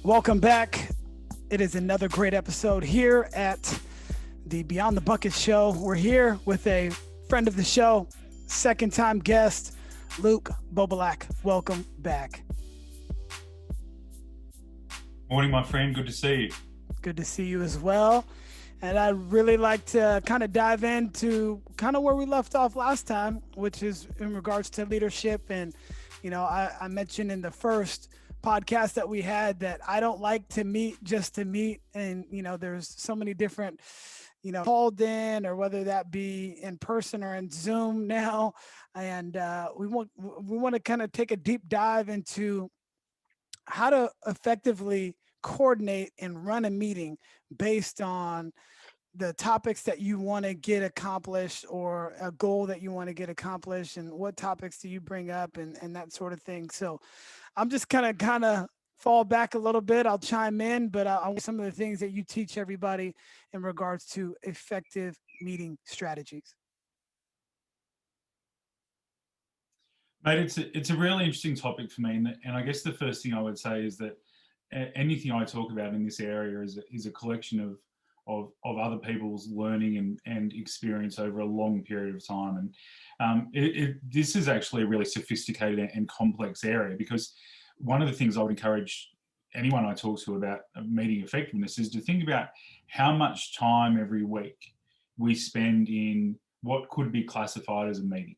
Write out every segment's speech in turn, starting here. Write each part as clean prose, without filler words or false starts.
Welcome back. It is another great episode here at the Beyond the Bucket show. We're here with a friend of the show, second time guest, Luke Bobilak. Welcome back. Morning, my friend. Good to see you. Good to see you as well. And I'd really like to kind of dive into kind of where we left off last time, which is in regards to leadership. And, I mentioned in the first podcast that we had that I don't like to meet just to meet. And, there's so many different, called in, or whether that be in person or in Zoom now. And we want to kind of take a deep dive into how to effectively coordinate and run a meeting based on the topics that you want to get accomplished, or a goal that you want to get accomplished, and what topics do you bring up, and that sort of thing. So I'm just kind of fall back a little bit. I'll chime in, but I want some of the things that you teach everybody in regards to effective meeting strategies. Mate, it's a really interesting topic for me. And I guess the first thing I would say is that anything I talk about in this area is a collection of other people's learning and experience over a long period of time. And this is actually a really sophisticated and complex area, because one of the things I would encourage anyone I talk to about meeting effectiveness is to think about how much time every week we spend in what could be classified as a meeting,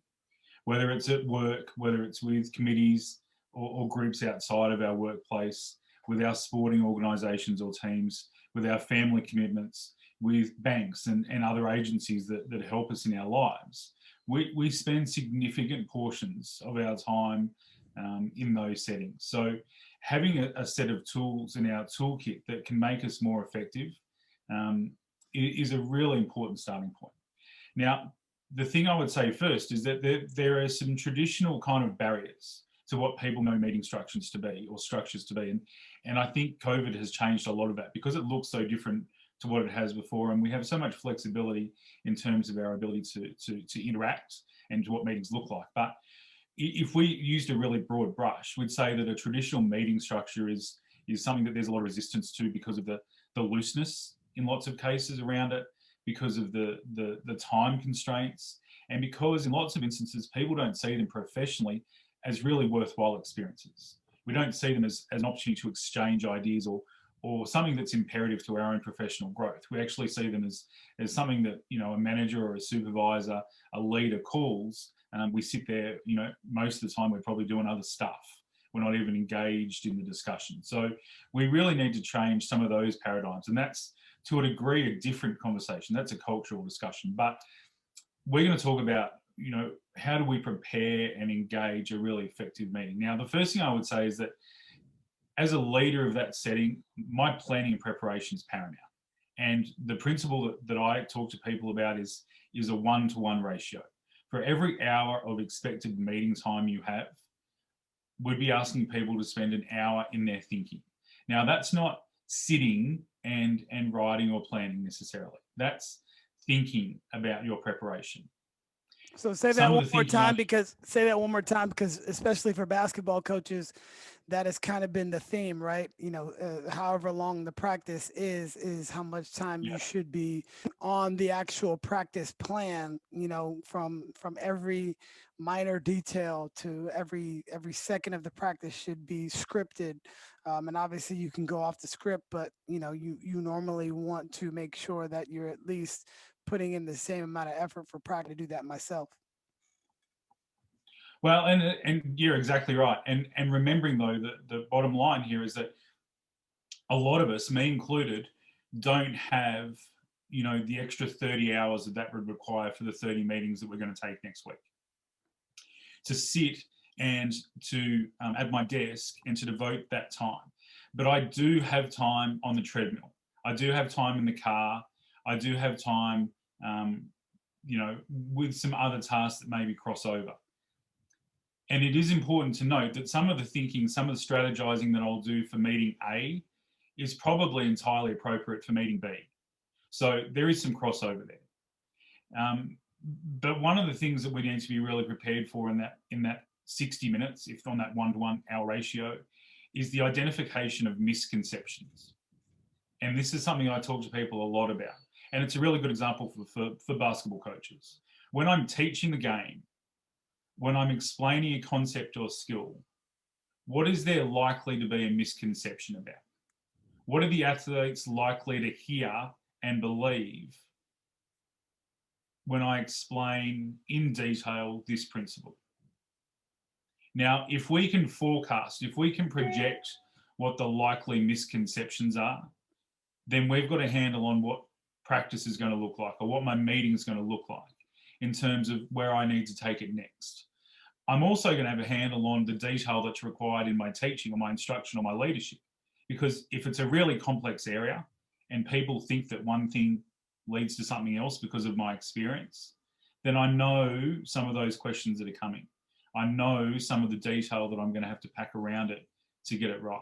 whether it's at work, whether it's with committees or groups outside of our workplace, with our sporting organisations or teams, with our family commitments, with banks and other agencies that help us in our lives. We spend significant portions of our time in those settings. So having a set of tools in our toolkit that can make us more effective is a really important starting point. Now, the thing I would say first is that there are some traditional kind of barriers to what people know meeting structures to be, or structures to be. And I think COVID has changed a lot of that, because it looks so different to what it has before. And we have so much flexibility in terms of our ability to interact and to what meetings look like. But if we used a really broad brush, we'd say that a traditional meeting structure is something that there's a lot of resistance to, because of the looseness in lots of cases around it, because of the time constraints, and because in lots of instances people don't see them professionally as really worthwhile experiences. We don't see them as an opportunity to exchange ideas or something that's imperative to our own professional growth. We actually see them as something that, a manager or a supervisor, a leader calls. We sit there, most of the time we're probably doing other stuff. We're not even engaged in the discussion. So we really need to change some of those paradigms. And that's, to a degree, a different conversation. That's a cultural discussion. But we're going to talk about, how do we prepare and engage a really effective meeting? Now, the first thing I would say is that as a leader of that setting, my planning and preparation is paramount. And the principle that I talk to people about is a 1-to-1 ratio. For every hour of expected meeting time you have, we'd be asking people to spend an hour in their thinking. Now, that's not sitting and writing or planning necessarily. That's thinking about your preparation. So say that one more time, because especially for basketball coaches, that has kind of been the theme, right? However long the practice is how much time you should be on the actual practice plan, from every minor detail to every second of the practice should be scripted. And obviously you can go off the script, but you normally want to make sure that you're at least putting in the same amount of effort for practice. To do that myself. Well, and you're exactly right. And remembering, though, that the bottom line here is that a lot of us, me included, don't have, the extra 30 hours that would require for the 30 meetings that we're going to take next week, to sit and to at my desk and to devote that time. But I do have time on the treadmill. I do have time in the car. I do have time, with some other tasks that maybe cross over. And it is important to note that some of the thinking, some of the strategizing that I'll do for meeting A is probably entirely appropriate for meeting B. So there is some crossover there. But one of the things that we need to be really prepared for in that 60 minutes, if on that 1-to-1 hour ratio, is the identification of misconceptions. And this is something I talk to people a lot about. And it's a really good example for basketball coaches. When I'm teaching the game, when I'm explaining a concept or skill, what is there likely to be a misconception about? What are the athletes likely to hear and believe when I explain in detail this principle? Now, if we can forecast, if we can project what the likely misconceptions are, then we've got a handle on what practice is going to look like or what my meeting is going to look like in terms of where I need to take it next. I'm also going to have a handle on the detail that's required in my teaching or my instruction or my leadership. Because if it's a really complex area and people think that one thing leads to something else because of my experience, then I know some of those questions that are coming. I know some of the detail that I'm going to have to pack around it to get it right.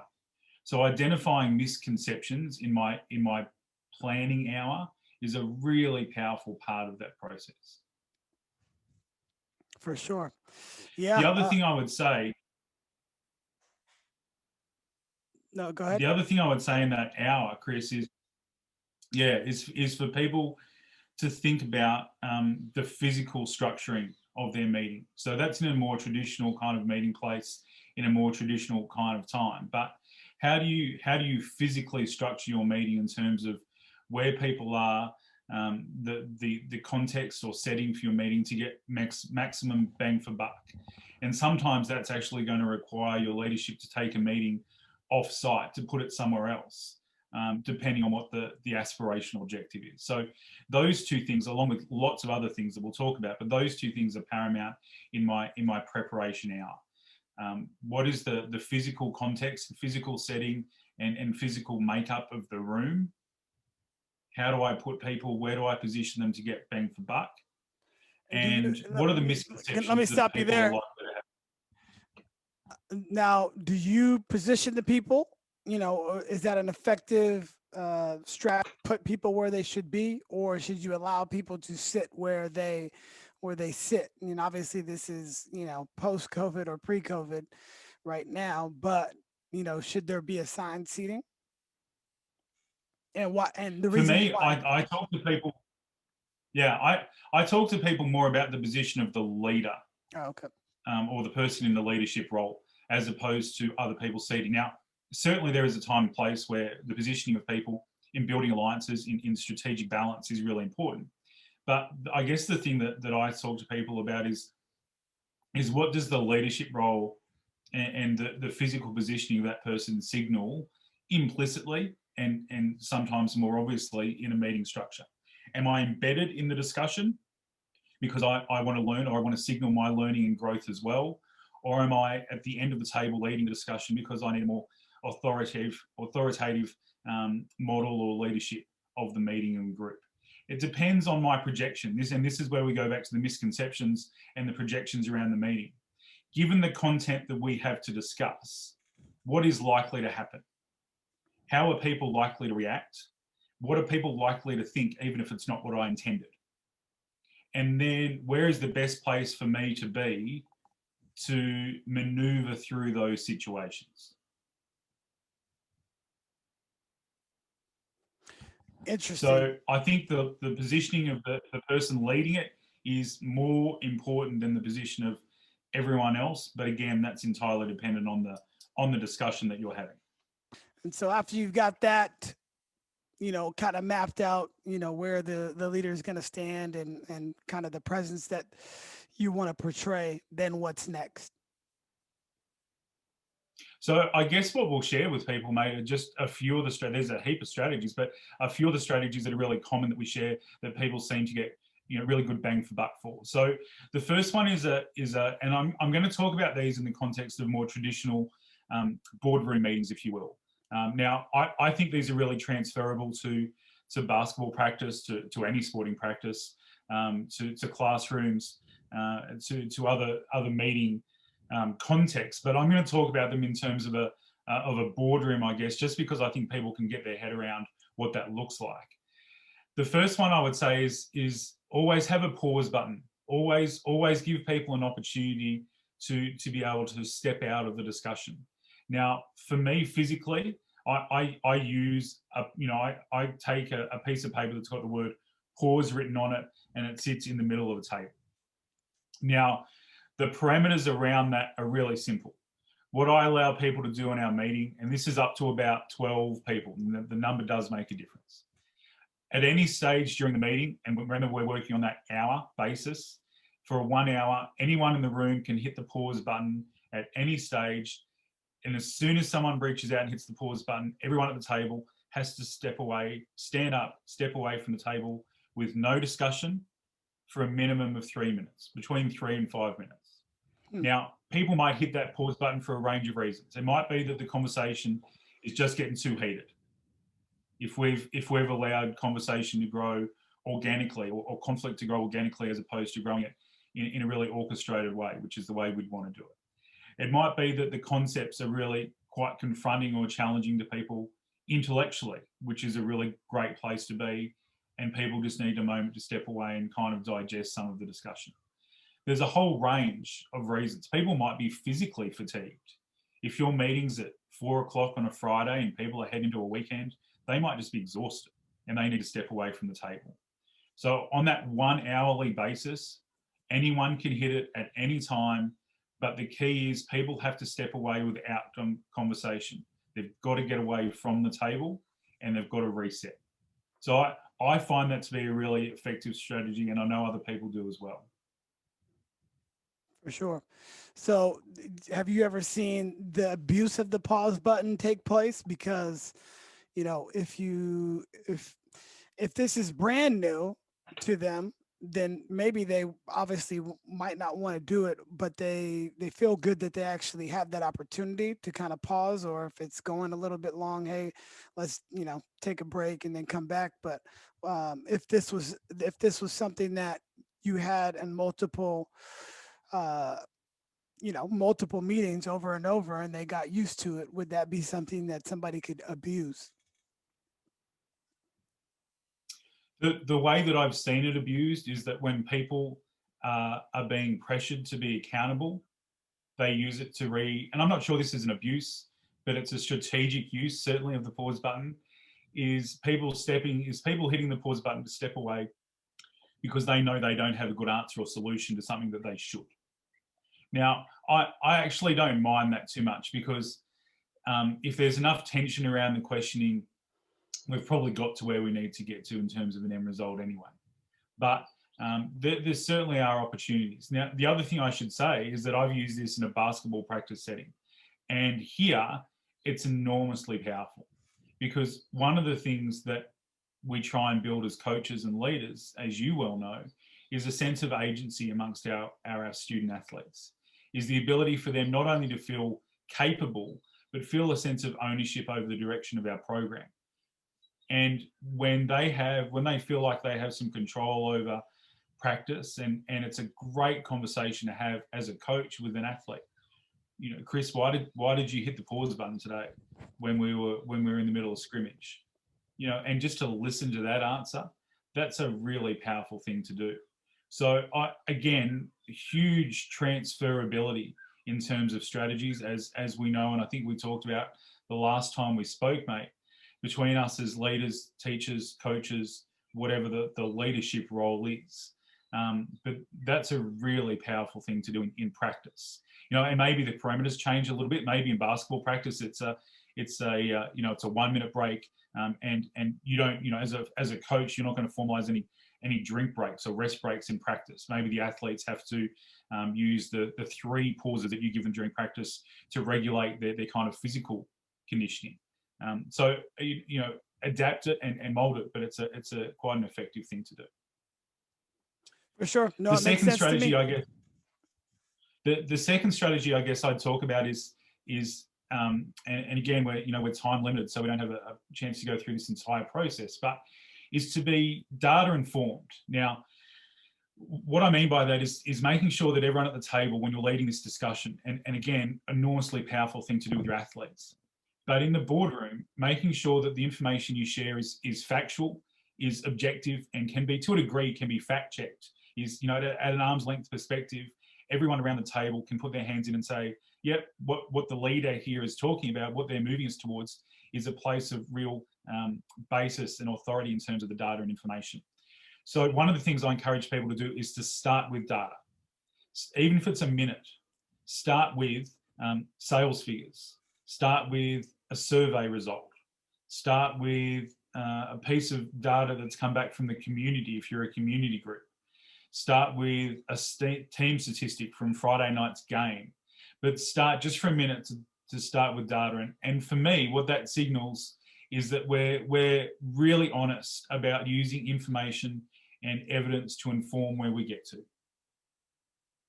So identifying misconceptions in my planning hour is a really powerful part of that process. For sure. The Yeah. other thing I would say, No, go ahead. the other thing I would say in that hour, Chris, is for people to think about the physical structuring of their meeting. So that's in a more traditional kind of meeting place, in a more traditional kind of time. But how do you physically structure your meeting in terms of where people are, the context or setting for your meeting to get maximum bang for buck? And sometimes that's actually going to require your leadership to take a meeting off site, to put it somewhere else, depending on what the aspirational objective is. So those two things, along with lots of other things that we'll talk about, but those two things are paramount in my preparation hour. What is the physical context, physical setting, and physical makeup of the room? How do I put people? Where do I position them to get bang for buck? And what are the misconceptions let me that stop you people are there. likely to have? Now, do you position the people? Is that an effective strat? Put people where they should be, or should you allow people to sit where they sit? Obviously, this is post COVID or pre COVID right now, but should there be assigned seating? And what? And the For reason me, why? I talk to people. Yeah, I talk to people more about the position of the leader, Oh, okay. or the person in the leadership role, as opposed to other people seating. Now, certainly there is a time and place where the positioning of people in building alliances, in strategic balance, is really important. But I guess the thing that I talk to people about is what does the leadership role and the physical positioning of that person signal implicitly and sometimes more obviously in a meeting structure? Am I embedded in the discussion because I want to learn, or I want to signal my learning and growth as well? Or am I at the end of the table leading the discussion because I need a more authoritative model or leadership of the meeting and group? It depends on my projection. This is where we go back to the misconceptions and the projections around the meeting. Given the content that we have to discuss, what is likely to happen? How are people likely to react? What are people likely to think, even if it's not what I intended? And then where is the best place for me to be to maneuver through those situations? Interesting. So I think the positioning of the person leading it is more important than the position of everyone else. But again, that's entirely dependent on the discussion that you're having. And so after you've got that, kind of mapped out, where the leader is going to stand and kind of the presence that you want to portray, then what's next? So I guess what we'll share with people, mate, are just a few of the strategies. There's a heap of strategies, but a few of the strategies that are really common that we share that people seem to get really good bang for buck for. So the first one is and I'm going to talk about these in the context of more traditional boardroom meetings, if you will. Now, I think these are really transferable to basketball practice, to any sporting practice, to classrooms, to other meeting context. But I'm going to talk about them in terms of a boardroom, I guess, just because I think people can get their head around what that looks like. The first one I would say is always have a pause button. Always give people an opportunity to be able to step out of the discussion. Now, for me, physically, I use I take a piece of paper that's got the word pause written on it, and it sits in the middle of the table. Now, the parameters around that are really simple. What I allow people to do in our meeting, and this is up to about 12 people, and the number does make a difference. At any stage during the meeting, and remember we're working on that hour basis, for 1 hour, anyone in the room can hit the pause button at any stage. And as soon as someone reaches out and hits the pause button, everyone at the table has to step away, stand up, step away from the table with no discussion for a minimum of 3 minutes, between 3 and 5 minutes. Now, people might hit that pause button for a range of reasons. It might be that the conversation is just getting too heated. If we've allowed conversation to grow organically, or conflict to grow organically, as opposed to growing it in a really orchestrated way, which is the way we'd want to do it. It might be that the concepts are really quite confronting or challenging to people intellectually, which is a really great place to be, and people just need a moment to step away and kind of digest some of the discussion. There's a whole range of reasons. People might be physically fatigued. If your meeting's at 4 o'clock on a Friday and people are heading to a weekend, they might just be exhausted and they need to step away from the table. So on that 1 hourly basis, anyone can hit it at any time, but the key is people have to step away without conversation. They've got to get away from the table and they've got to reset. So I find that to be a really effective strategy, and I know other people do as well. For sure. So, have you ever seen the abuse of the pause button take place? Because, if this is brand new to them, then maybe they obviously might not want to do it, but they feel good that they actually have that opportunity to kind of pause, or if it's going a little bit long, hey, let's take a break and then come back. But if this was something that you had in uh, multiple meetings over and over, and they got used to it, would that be something that somebody could abuse? The way that I've seen it abused is that when people are being pressured to be accountable, they use it to and I'm not sure this is an abuse, but it's a strategic use, certainly, of the pause button, is people hitting the pause button to step away because they know they don't have a good answer or solution to something that they should. Now, I actually don't mind that too much, because if there's enough tension around the questioning, we've probably got to where we need to get to in terms of an end result anyway. But there certainly are opportunities. Now, the other thing I should say is that I've used this in a basketball practice setting. And here, it's enormously powerful, because one of the things that we try and build as coaches and leaders, as you well know, is a sense of agency amongst our student athletes, is the ability for them not only to feel capable, but feel a sense of ownership over the direction of our program. And when they feel like they have some control over practice, and it's a great conversation to have as a coach with an athlete. Chris, why did you hit the pause button today when we were in the middle of scrimmage? And just to listen to that answer, that's a really powerful thing to do. So again, huge transferability in terms of strategies, as we know, and I think we talked about the last time we spoke, mate, between us as leaders, teachers, coaches, whatever the leadership role is. But that's a really powerful thing to do in practice. And maybe the parameters change a little bit. Maybe in basketball practice, it's a 1 minute break, and you don't, as a coach, you're not going to formalize any drink breaks or rest breaks in practice. Maybe the athletes have to use the 3 pauses that you give them during practice to regulate their kind of physical conditioning. So adapt it and mold it, but it's a quite an effective thing to do. For sure. No, The it makes second sense strategy, to me. I guess, the second strategy I guess I'd talk about is and again, we're time limited, so we don't have a chance to go through this entire process, but is to be data informed. Now, what I mean by that is making sure that everyone at the table, when you're leading this discussion, and again, enormously powerful thing to do with your athletes, but in the boardroom, making sure that the information you share is factual, is objective, and can be, to a degree, can be fact checked. Is at an arm's length perspective, everyone around the table can put their hands in and say, yep, what the leader here is talking about, what they're moving us towards, is a place of real basis and authority in terms of the data and information. So one of the things I encourage people to do is to start with data. Even if it's a minute, start with sales figures, start with a survey result, start with a piece of data that's come back from the community if you're a community group, start with a team statistic from Friday night's game, but start just for a minute to start with data. And for me, what that signals is that we're really honest about using information and evidence to inform where we get to.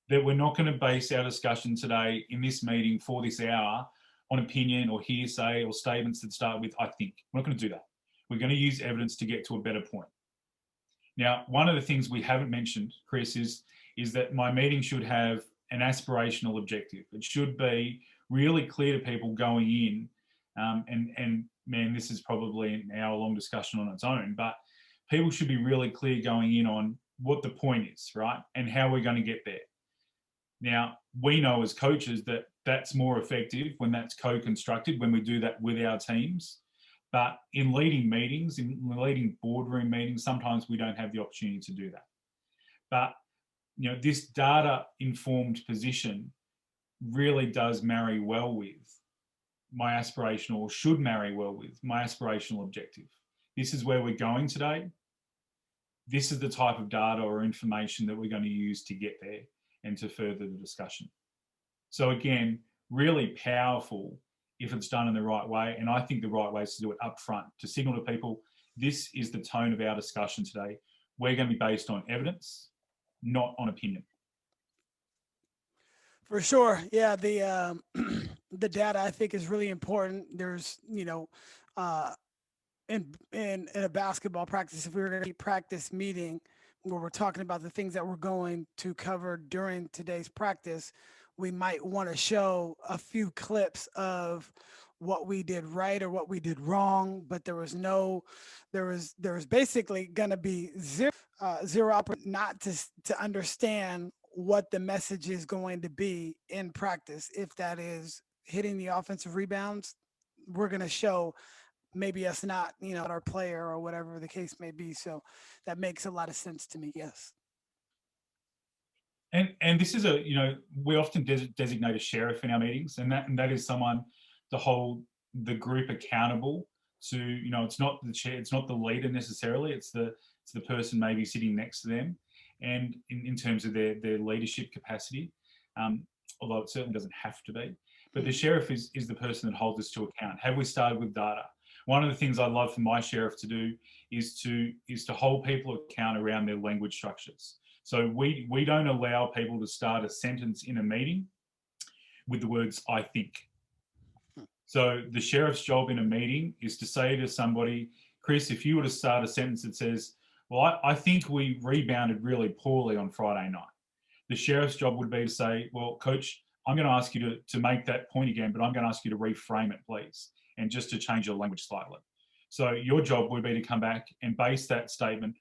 That we're not going to base our discussion today in this meeting for this hour on opinion or hearsay or statements that start with, I think. We're not going to do that. We're going to use evidence to get to a better point. Now, one of the things we haven't mentioned, Chris, is that my meeting should have an aspirational objective. It should be really clear to people going in, and man, this is probably an hour-long discussion on its own, but people should be really clear going in on what the point is, right? And how we're going to get there. Now, we know as coaches that that's more effective when that's co-constructed, when we do that with our teams. But in leading meetings, in leading boardroom meetings, sometimes we don't have the opportunity to do that. But this data-informed position really does marry well with my aspirational, or should marry well with my aspirational objective. This is where we're going today. This is the type of data or information that we're going to use to get there and to further the discussion. So again, really powerful if it's done in the right way. And I think the right way is to do it up front, to signal to people, this is the tone of our discussion today. We're going to be based on evidence, not on opinion. For sure. Yeah, the the data I think is really important. There's, uh, in a basketball practice, if we were going to practice meeting where we're talking about the things that we're going to cover during today's practice, we might want to show a few clips of what we did right or what we did wrong, but there was basically going to be zero opportunity not to understand what the message is going to be in practice. If that is hitting the offensive rebounds, we're going to show maybe us not, our player or whatever the case may be. So that makes a lot of sense to me. Yes. And this is we often designate a sheriff in our meetings, and that is someone to hold the group accountable to, it's not the chair, it's not the leader necessarily, it's the person maybe sitting next to them, and in terms of their leadership capacity, although it certainly doesn't have to be. But the sheriff is the person that holds us to account. Have we started with data? One of the things I'd love for my sheriff to do is to hold people account around their language structures. So we don't allow people to start a sentence in a meeting with the words, I think. So the sheriff's job in a meeting is to say to somebody, Chris, if you were to start a sentence that says, well, I think we rebounded really poorly on Friday night. The sheriff's job would be to say, well, coach, I'm going to ask you to make that point again, but I'm going to ask you to reframe it, please, and just to change your language slightly. So your job would be to come back and base that statement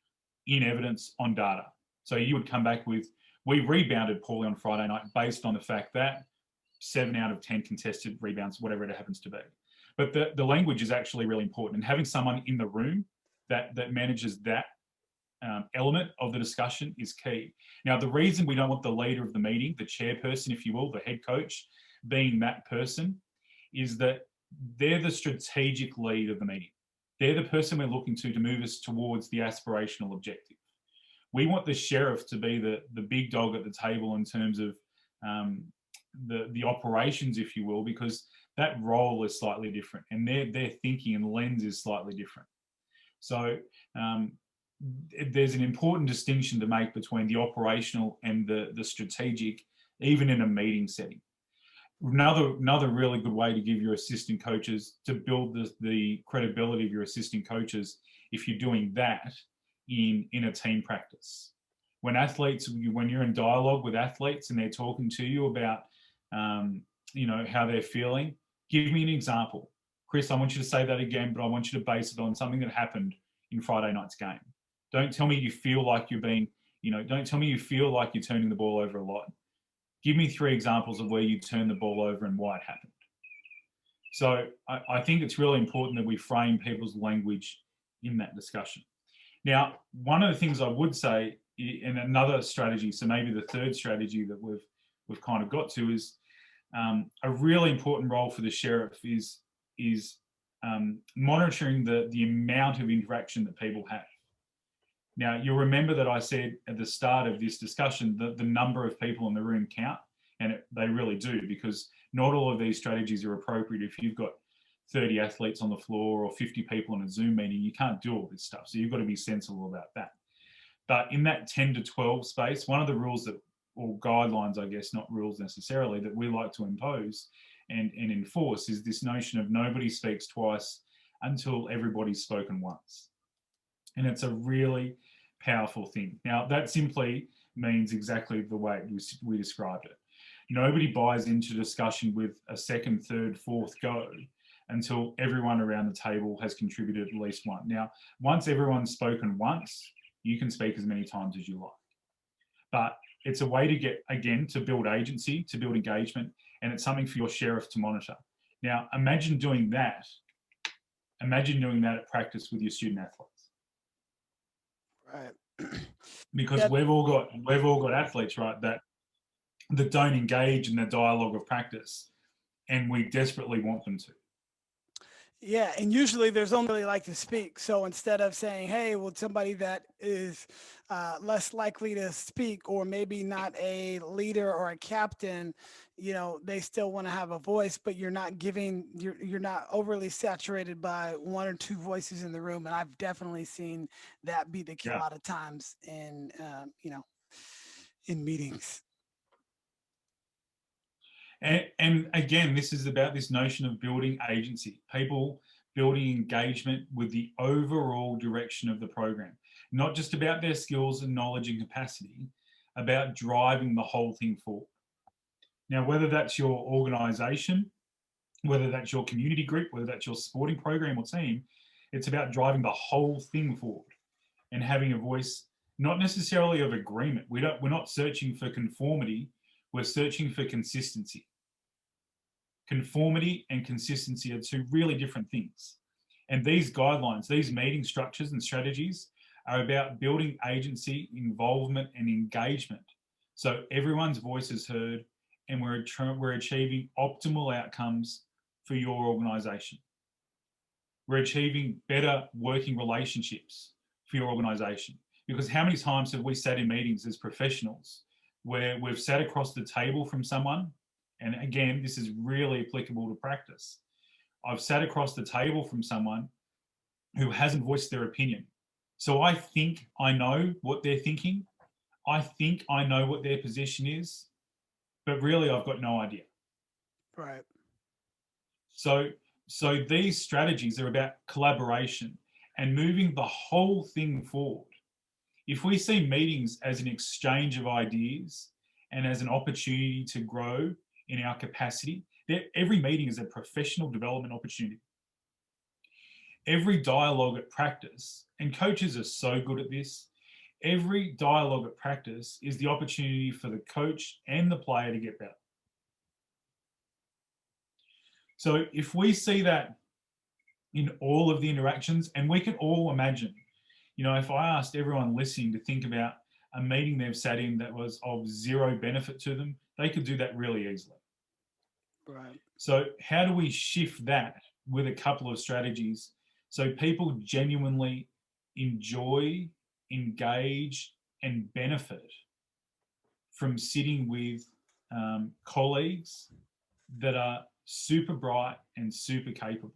in evidence on data. So you would come back with, we rebounded poorly on Friday night based on the fact that 7 out of 10 contested rebounds, whatever it happens to be. But the language is actually really important. And having someone in the room that manages that element of the discussion is key. Now, the reason we don't want the leader of the meeting, the chairperson, if you will, the head coach, being that person, is that they're the strategic lead of the meeting. They're the person we're looking to move us towards the aspirational objective. We want the sheriff to be the big dog at the table in terms of the operations, if you will, because that role is slightly different and their thinking and lens is slightly different. So there's an important distinction to make between the operational and the strategic, even in a meeting setting. Another really good way to give your assistant coaches, to build the credibility of your assistant coaches, if you're doing that in a team practice. When you're in dialogue with athletes and they're talking to you about, how they're feeling, give me an example. Chris, I want you to say that again, but I want you to base it on something that happened in Friday night's game. Don't tell me you feel like don't tell me you feel like you're turning the ball over a lot. Give me 3 examples of where you turned the ball over and why it happened. So I think it's really important that we frame people's language in that discussion. Now, one of the things I would say, and another strategy, so maybe the third strategy that we've kind of got to is a really important role for the sheriff is monitoring the amount of interaction that people have. Now, you'll remember that I said at the start of this discussion that the number of people in the room count, and they really do, because not all of these strategies are appropriate if you've got 30 athletes on the floor or 50 people in a Zoom meeting. You can't do all this stuff. So you've got to be sensible about that. But in that 10 to 12 space, one of the rules that, or guidelines, I guess, not rules necessarily, that we like to impose and enforce is this notion of nobody speaks twice until everybody's spoken once. And it's a really powerful thing. Now, that simply means exactly the way we described it. Nobody buys into discussion with a second, third, fourth go until everyone around the table has contributed at least one. Now, once everyone's spoken once, you can speak as many times as you like. But it's a way to get, again, to build agency, to build engagement, and it's something for your sheriff to monitor. Now, imagine doing that at practice with your student athletes. Right. Because we've all got athletes, right, that don't engage in the dialogue of practice, and we desperately want them to. Yeah, and usually there's only like to speak. So instead of saying, "Hey, well, somebody that is less likely to speak, or maybe not a leader or a captain, they still want to have a voice, but you're not overly saturated by one or two voices in the room." And I've definitely seen that be the case a lot of times in in meetings. And again, this is about this notion of building agency, people building engagement with the overall direction of the program, not just about their skills and knowledge and capacity, about driving the whole thing forward. Now, whether that's your organization, whether that's your community group, whether that's your sporting program or team, it's about driving the whole thing forward and having a voice, not necessarily of agreement. We're not searching for conformity, we're searching for consistency. Conformity and consistency are two really different things. And these guidelines, these meeting structures and strategies are about building agency, involvement, and engagement. So everyone's voice is heard and we're achieving optimal outcomes for your organization. We're achieving better working relationships for your organization. Because how many times have we sat in meetings as professionals where we've sat across the table from someone, and again, this is really applicable to practice. I've sat across the table from someone who hasn't voiced their opinion. So I think I know what they're thinking. I think I know what their position is, but really I've got no idea. Right. So these strategies are about collaboration and moving the whole thing forward. If we see meetings as an exchange of ideas and as an opportunity to grow in our capacity, every meeting is a professional development opportunity. Every dialogue at practice, and coaches are so good at this, every dialogue at practice is the opportunity for the coach and the player to get better. So if we see that in all of the interactions, and we can all imagine, if I asked everyone listening to think about a meeting they've sat in that was of zero benefit to them, they could do that really easily. Right. So how do we shift that with a couple of strategies so people genuinely enjoy, engage, and benefit from sitting with colleagues that are super bright and super capable?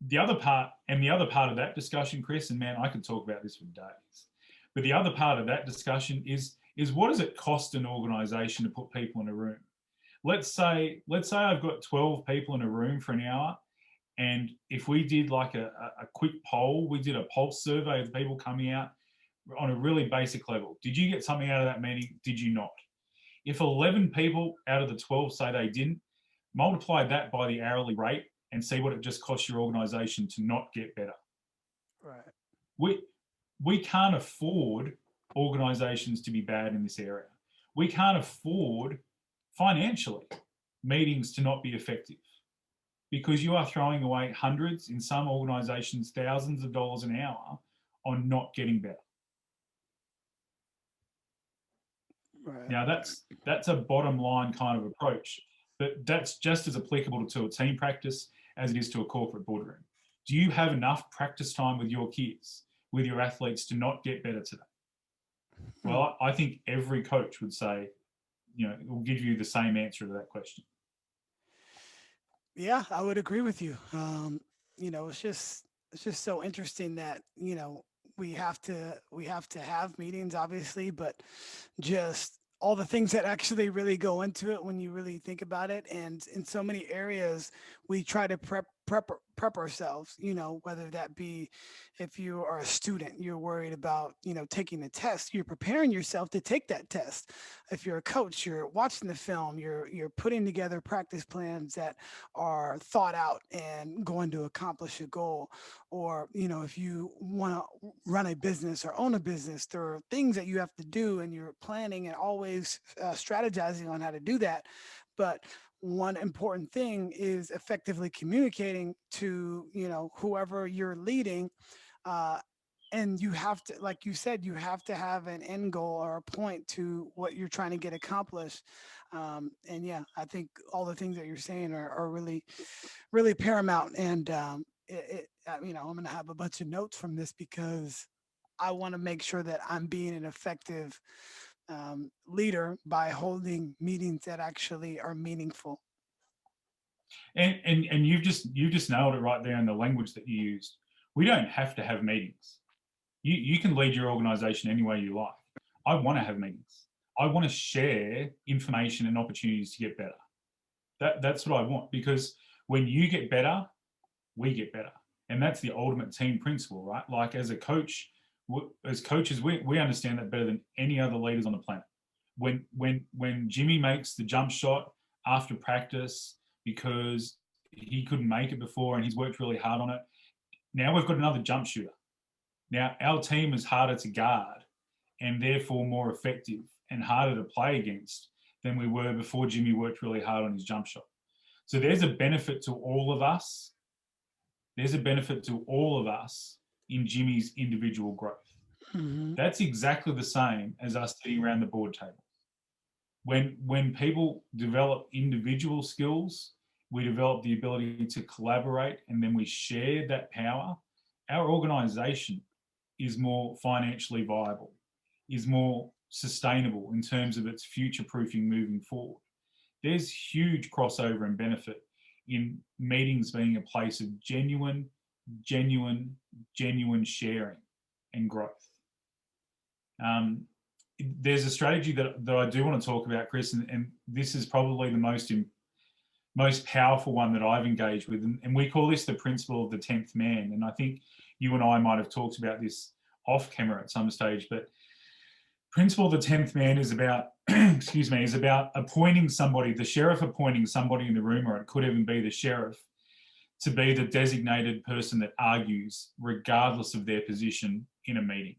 The other part of that discussion, Chris, and man, I could talk about this for days, but the other part of that discussion is what does it cost an organization to put people in a room? Let's say I've got 12 people in a room for an hour, and if we did like a quick poll, we did a pulse survey of people coming out on a really basic level. Did you get something out of that meeting? Did you not? If 11 people out of the 12 say they didn't, multiply that by the hourly rate and see what it just costs your organization to not get better. Right. We can't afford organizations to be bad in this area. We can't afford financially meetings to not be effective, because you are throwing away hundreds, in some organizations, thousands of dollars an hour on not getting better. Right. Now, that's a bottom line kind of approach, but that's just as applicable to a team practice as it is to a corporate boardroom. Do you have enough practice time with your kids, with your athletes, to not get better today? Well, I think every coach would say, it will give you the same answer to that question. Yeah, I would agree with you. It's just so interesting that we have to have meetings, obviously, but just all the things that actually really go into it when you really think about it. And in so many areas, we try to prep ourselves. Whether that be if you are a student, you're worried about taking the test. You're preparing yourself to take that test. If you're a coach, you're watching the film. You're putting together practice plans that are thought out and going to accomplish a goal. Or if you want to run a business or own a business, there are things that you have to do, and you're planning and always strategizing on how to do that. But one important thing is effectively communicating to whoever you're leading, uh, and you have to, like you said, you have to have an end goal or a point to what you're trying to get accomplished. And yeah, I think all the things that you're saying are really really paramount. And I'm going to have a bunch of notes from this because I want to make sure that I'm being an effective leader by holding meetings that actually are meaningful. And you've just nailed it right there in the language that you used. We don't have to have meetings. You can lead your organization any way you like. I want to have meetings. I want to share information and opportunities to get better. That's what I want, because when you get better, we get better. And that's the ultimate team principle, right? Like, as a coach, as coaches, we understand that better than any other leaders on the planet. When Jimmy makes the jump shot after practice because he couldn't make it before and he's worked really hard on it, now we've got another jump shooter. Now our team is harder to guard and therefore more effective and harder to play against than we were before Jimmy worked really hard on his jump shot. So there's a benefit to all of us. There's a benefit to all of us in Jimmy's individual growth. Hmm. That's exactly the same as us sitting around the board table. When people develop individual skills, we develop the ability to collaborate, and then we share that power. Our organization is more financially viable, is more sustainable in terms of its future proofing moving forward. There's huge crossover and benefit in meetings being a place of genuine, genuine sharing and growth. Um, there's a strategy that I do want to talk about, Chris, and this is probably the most powerful one that I've engaged with, and we call this the principle of the 10th man. And I think you and I might have talked about this off camera at some stage, but principle of the 10th man is about excuse me, is about appointing somebody, the sheriff appointing somebody in the room, or it could even be the sheriff, to be the designated person that argues regardless of their position in a meeting.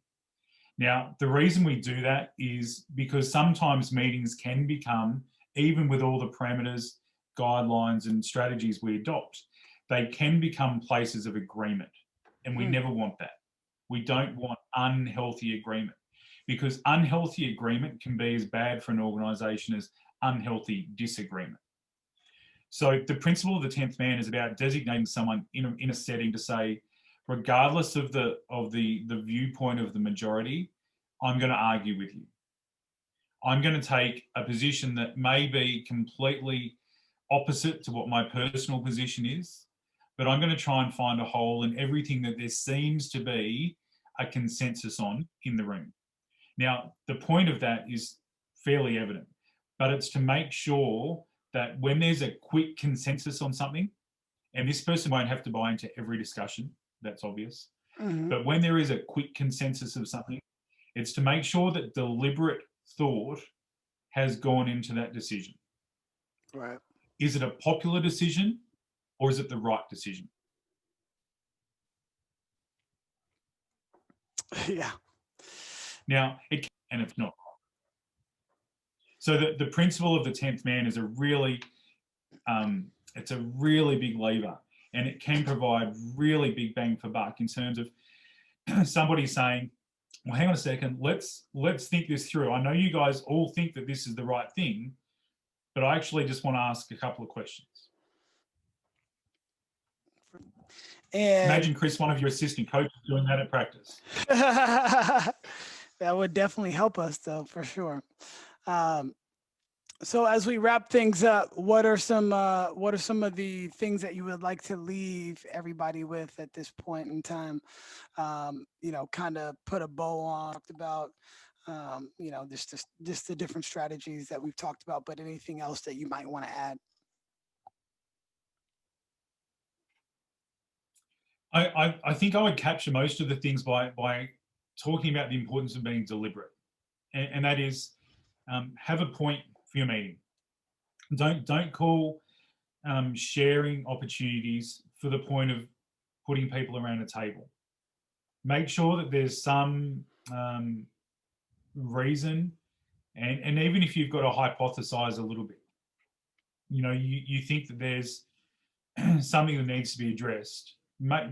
Now, the reason we do that is because sometimes meetings can become, even with all the parameters, guidelines, and strategies we adopt, they can become places of agreement. And we never want that. We don't want unhealthy agreement, because unhealthy agreement can be as bad for an organization as unhealthy disagreement. So the principle of the 10th man is about designating someone in a setting to say, regardless of the viewpoint of the majority, I'm going to argue with you. I'm going to take a position that may be completely opposite to what my personal position is, but I'm going to try and find a hole in everything that there seems to be a consensus on in the room. Now, the point of that is fairly evident, but it's to make sure that when there's a quick consensus on something, and this person won't have to buy into every discussion, that's obvious, Hmm. but when there is a quick consensus of something, it's to make sure that deliberate thought has gone into that decision. Right. Is it a popular decision, or is it the right decision? Yeah. Now, and it's not. So the principle of the 10th man is a really, it's a really big lever, and it can provide really big bang for buck in terms of somebody saying, well, hang on a second, let's think this through. I know you guys all think that this is the right thing, but I actually just want to ask a couple of questions. And Imagine, Chris, one of your assistant coaches doing that at practice. that would definitely help us, though, for sure. Um, so as we wrap things up, what are some of the things that you would like to leave everybody with at this point in time? Kind of put a bow on, talked about, just the different strategies that we've talked about, but anything else that you might want to add? I think I would capture most of the things by talking about the importance of being deliberate, and that is, have a point for your meeting. Don't call sharing opportunities for the point of putting people around a table. Make sure that there's some reason, and even if you've got to hypothesize a little bit, you think that there's something that needs to be addressed,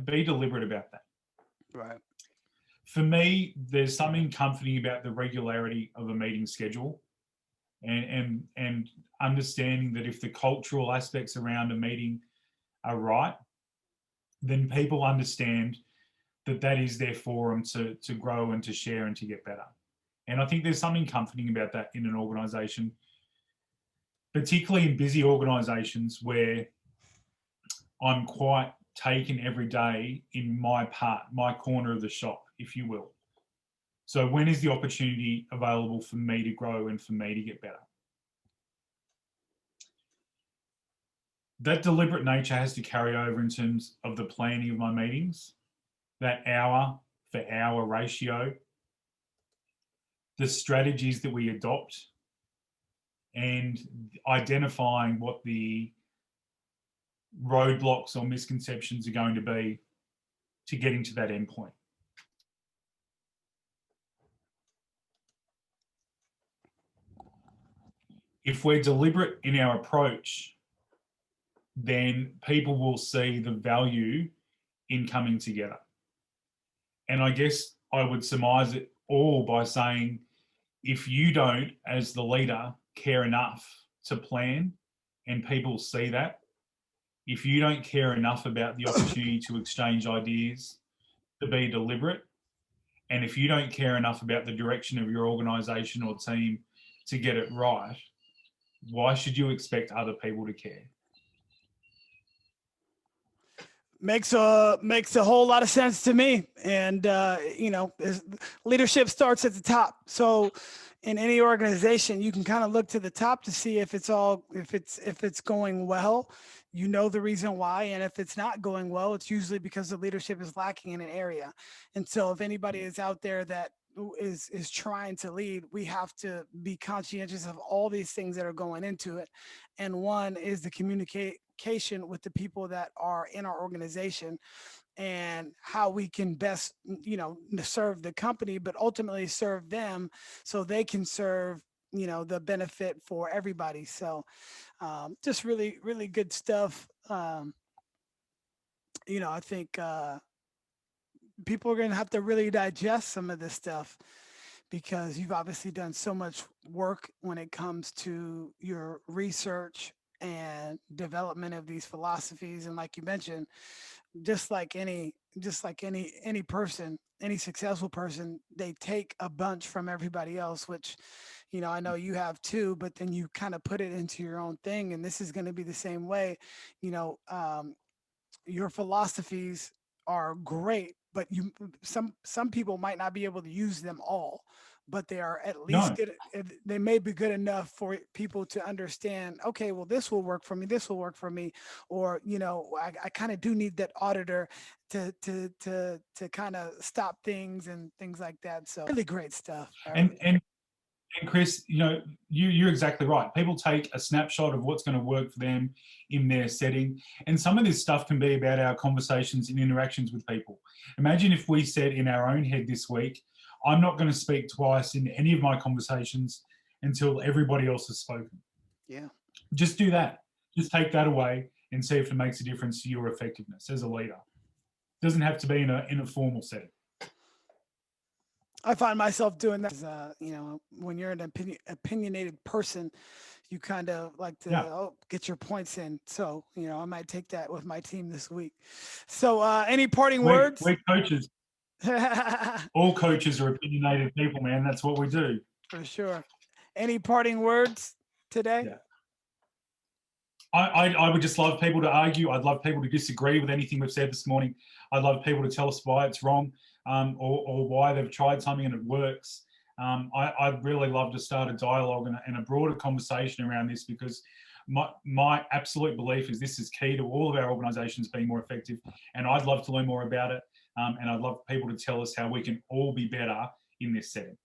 be deliberate about that. Right. For me, there's something comforting about the regularity of a meeting schedule, and understanding that if the cultural aspects around a meeting are right, then people understand that that is their forum to grow and to share and to get better. And I think there's something comforting about that in an organisation, particularly in busy organisations where I'm quite taken every day in my corner of the shop, if you will. So when is the opportunity available for me to grow and for me to get better? That deliberate nature has to carry over in terms of the planning of my meetings, that hour for hour ratio, the strategies that we adopt, and identifying what the roadblocks or misconceptions are going to be to getting to that endpoint. If we're deliberate in our approach, then people will see the value in coming together. And I guess I would surmise it all by saying, if you don't, as the leader, care enough to plan, and people see that, if you don't care enough about the opportunity to exchange ideas, to be deliberate, and if you don't care enough about the direction of your organisation or team to get it right, why should you expect other people to care? Makes a whole lot of sense to me. And leadership starts at the top. So in any organization, you can kind of look to the top to see if it's going well. You know the reason why, and if it's not going well, it's usually because the leadership is lacking in an area. And so if anybody is out there that is trying to lead, we have to be conscientious of all these things that are going into it. And one is the communication with the people that are in our organization, and how we can best, serve the company, but ultimately serve them so they can serve, the benefit for everybody. So just really, really good stuff. I think people are going to have to really digest some of this stuff, because you've obviously done so much work when it comes to your research and development of these philosophies. And like you mentioned, just like any person, any successful person, they take a bunch from everybody else, which, I know you have too, but then you kind of put it into your own thing. And this is going to be the same way. you know um, your philosophies are great, but some people might not be able to use them all, but they are at least No. good. They may be good enough for people to understand, okay, well, this will work for me, this will work for me. Or I kind of do need that auditor to kind of stop things and things like that. So really great stuff. And Chris, you're exactly right. People take a snapshot of what's going to work for them in their setting. And some of this stuff can be about our conversations and interactions with people. Imagine if we said in our own head this week, I'm not going to speak twice in any of my conversations until everybody else has spoken. Yeah. Just do that. Just take that away and see if it makes a difference to your effectiveness as a leader. It doesn't have to be in a formal setting. I find myself doing that. When you're an opinionated person, you kind of like to get your points in. So, I might take that with my team this week. So, any parting words? We're coaches. All coaches are opinionated people, man. That's what we do. For sure. Any parting words today? Yeah. I would just love people to argue. I'd love people to disagree with anything we've said this morning. I'd love people to tell us why it's wrong, or why they've tried something and it works. I'd really love to start a dialogue and a broader conversation around this, because my absolute belief is this is key to all of our organisations being more effective, and I'd love to learn more about it, and I'd love people to tell us how we can all be better in this setting.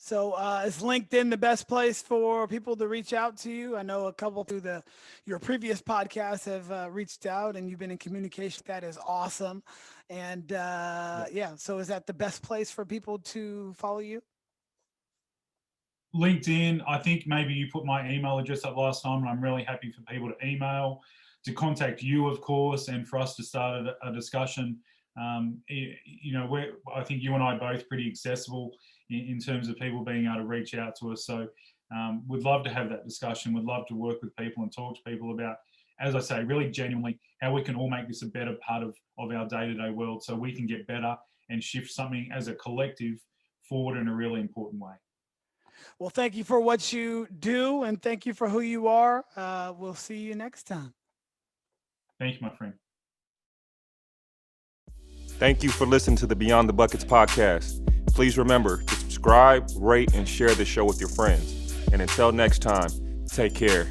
So is LinkedIn the best place for people to reach out to you? I know a couple through your previous podcast have reached out, and you've been in communication. That is awesome. And so is that the best place for people to follow you? LinkedIn, I think maybe you put my email address up last time, and I'm really happy for people to email, to contact you, of course, and for us to start a discussion. I think you and I are both pretty accessible in terms of people being able to reach out to us. So we'd love to have that discussion. We'd love to work with people and talk to people about, as I say, really genuinely how we can all make this a better part of our day-to-day world, so we can get better and shift something as a collective forward in a really important way. Well, thank you for what you do, and thank you for who you are. We'll see you next time. Thank you, my friend. Thank you for listening to the Beyond the Buckets podcast. Please remember to subscribe, rate, and share the show with your friends. And until next time, take care.